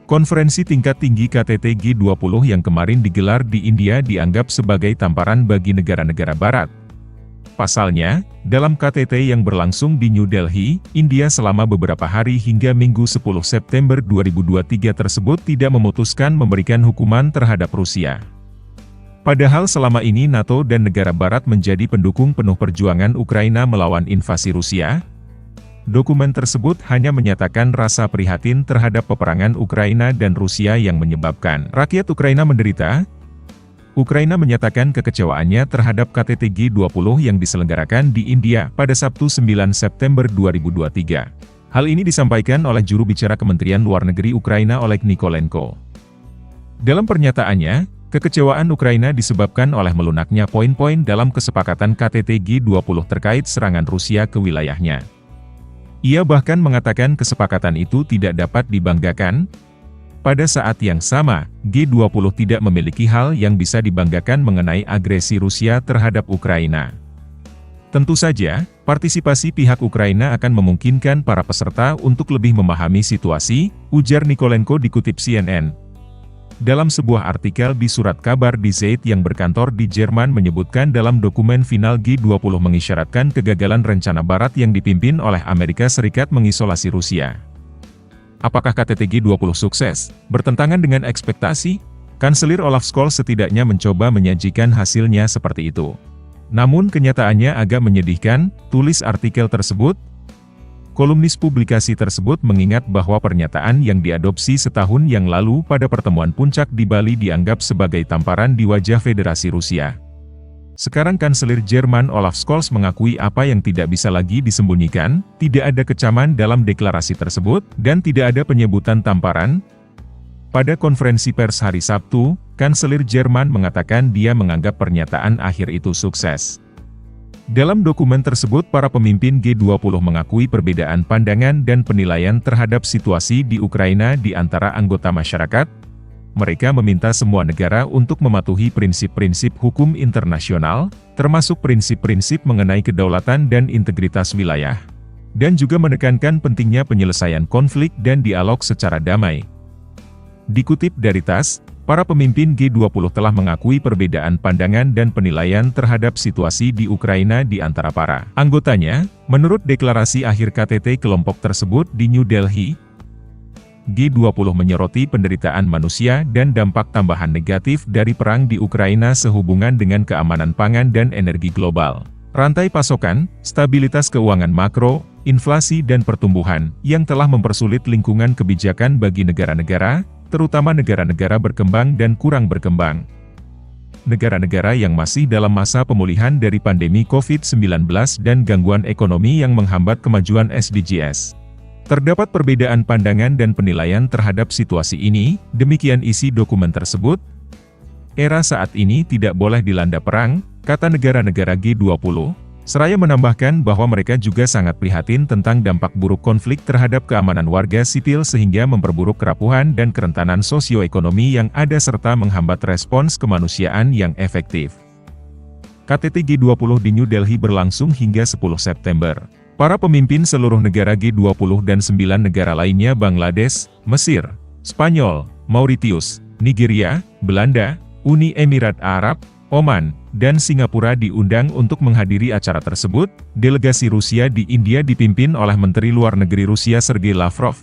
Konferensi tingkat tinggi KTT G20 yang kemarin digelar di India dianggap sebagai tamparan bagi negara-negara Barat. Pasalnya, dalam KTT yang berlangsung di New Delhi, India selama beberapa hari hingga Minggu 10 September 2023 tersebut tidak memutuskan memberikan hukuman terhadap Rusia. Padahal selama ini NATO dan negara Barat menjadi pendukung penuh perjuangan Ukraina melawan invasi Rusia. Dokumen tersebut hanya menyatakan rasa prihatin terhadap peperangan Ukraina dan Rusia yang menyebabkan rakyat Ukraina menderita. Ukraina menyatakan kekecewaannya terhadap KTT G20 yang diselenggarakan di India pada Sabtu 9 September 2023. Hal ini disampaikan oleh juru bicara Kementerian Luar Negeri Ukraina Oleg Nikolenko. Dalam pernyataannya, kekecewaan Ukraina disebabkan oleh melunaknya poin-poin dalam kesepakatan KTT G20 terkait serangan Rusia ke wilayahnya. Ia bahkan mengatakan kesepakatan itu tidak dapat dibanggakan. Pada saat yang sama, G20 tidak memiliki hal yang bisa dibanggakan mengenai agresi Rusia terhadap Ukraina. Tentu saja, partisipasi pihak Ukraina akan memungkinkan para peserta untuk lebih memahami situasi, ujar Nikolenko dikutip CNN. Dalam sebuah artikel di surat kabar di Zeit yang berkantor di Jerman menyebutkan dalam dokumen final G20 mengisyaratkan kegagalan rencana Barat yang dipimpin oleh Amerika Serikat mengisolasi Rusia. Apakah KTT G20 sukses? Bertentangan dengan ekspektasi? Kanselir Olaf Scholz setidaknya mencoba menyajikan hasilnya seperti itu. Namun kenyataannya agak menyedihkan, tulis artikel tersebut. Kolumnis publikasi tersebut mengingat bahwa pernyataan yang diadopsi setahun yang lalu pada pertemuan puncak di Bali dianggap sebagai tamparan di wajah Federasi Rusia. Sekarang Kanselir Jerman Olaf Scholz mengakui apa yang tidak bisa lagi disembunyikan, tidak ada kecaman dalam deklarasi tersebut, dan tidak ada penyebutan tamparan. Pada konferensi pers hari Sabtu, Kanselir Jerman mengatakan dia menganggap pernyataan akhir itu sukses. Dalam dokumen tersebut para pemimpin G20 mengakui perbedaan pandangan dan penilaian terhadap situasi di Ukraina di antara anggota masyarakat. Mereka meminta semua negara untuk mematuhi prinsip-prinsip hukum internasional, termasuk prinsip-prinsip mengenai kedaulatan dan integritas wilayah. Dan juga menekankan pentingnya penyelesaian konflik dan dialog secara damai. Dikutip dari TASS, para pemimpin G20 telah mengakui perbedaan pandangan dan penilaian terhadap situasi di Ukraina di antara para anggotanya. Menurut deklarasi akhir KTT kelompok tersebut di New Delhi, G20 menyoroti penderitaan manusia dan dampak tambahan negatif dari perang di Ukraina sehubungan dengan keamanan pangan dan energi global, rantai pasokan, stabilitas keuangan makro, inflasi dan pertumbuhan, yang telah mempersulit lingkungan kebijakan bagi negara-negara, terutama negara-negara berkembang dan kurang berkembang. Negara-negara yang masih dalam masa pemulihan dari pandemi COVID-19 dan gangguan ekonomi yang menghambat kemajuan SDGs. Terdapat perbedaan pandangan dan penilaian terhadap situasi ini, demikian isi dokumen tersebut. Era saat ini tidak boleh dilanda perang, kata negara-negara G20. Seraya menambahkan bahwa mereka juga sangat prihatin tentang dampak buruk konflik terhadap keamanan warga sipil sehingga memperburuk kerapuhan dan kerentanan sosioekonomi yang ada serta menghambat respons kemanusiaan yang efektif. KTT G20 di New Delhi berlangsung hingga 10 September. Para pemimpin seluruh negara G20 dan 9 negara lainnya Bangladesh, Mesir, Spanyol, Mauritius, Nigeria, Belanda, Uni Emirat Arab, Oman, dan Singapura diundang untuk menghadiri acara tersebut. Delegasi Rusia di India dipimpin oleh Menteri Luar Negeri Rusia Sergei Lavrov.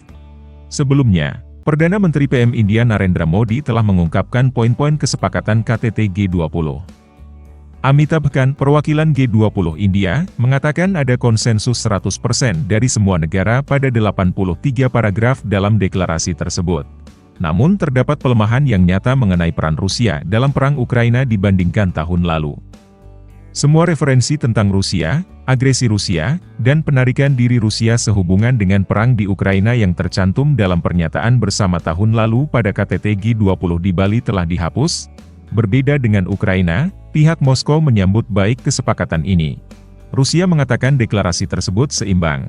Sebelumnya, Perdana Menteri PM India Narendra Modi telah mengungkapkan poin-poin kesepakatan KTT G20. Amitabh Khan, perwakilan G20 India, mengatakan ada konsensus 100% dari semua negara pada 83 paragraf dalam deklarasi tersebut. Namun terdapat pelemahan yang nyata mengenai peran Rusia dalam perang Ukraina dibandingkan tahun lalu. Semua referensi tentang Rusia, agresi Rusia, dan penarikan diri Rusia sehubungan dengan perang di Ukraina yang tercantum dalam pernyataan bersama tahun lalu pada KTT G20 di Bali telah dihapus. Berbeda dengan Ukraina, pihak Moskow menyambut baik kesepakatan ini. Rusia mengatakan deklarasi tersebut seimbang.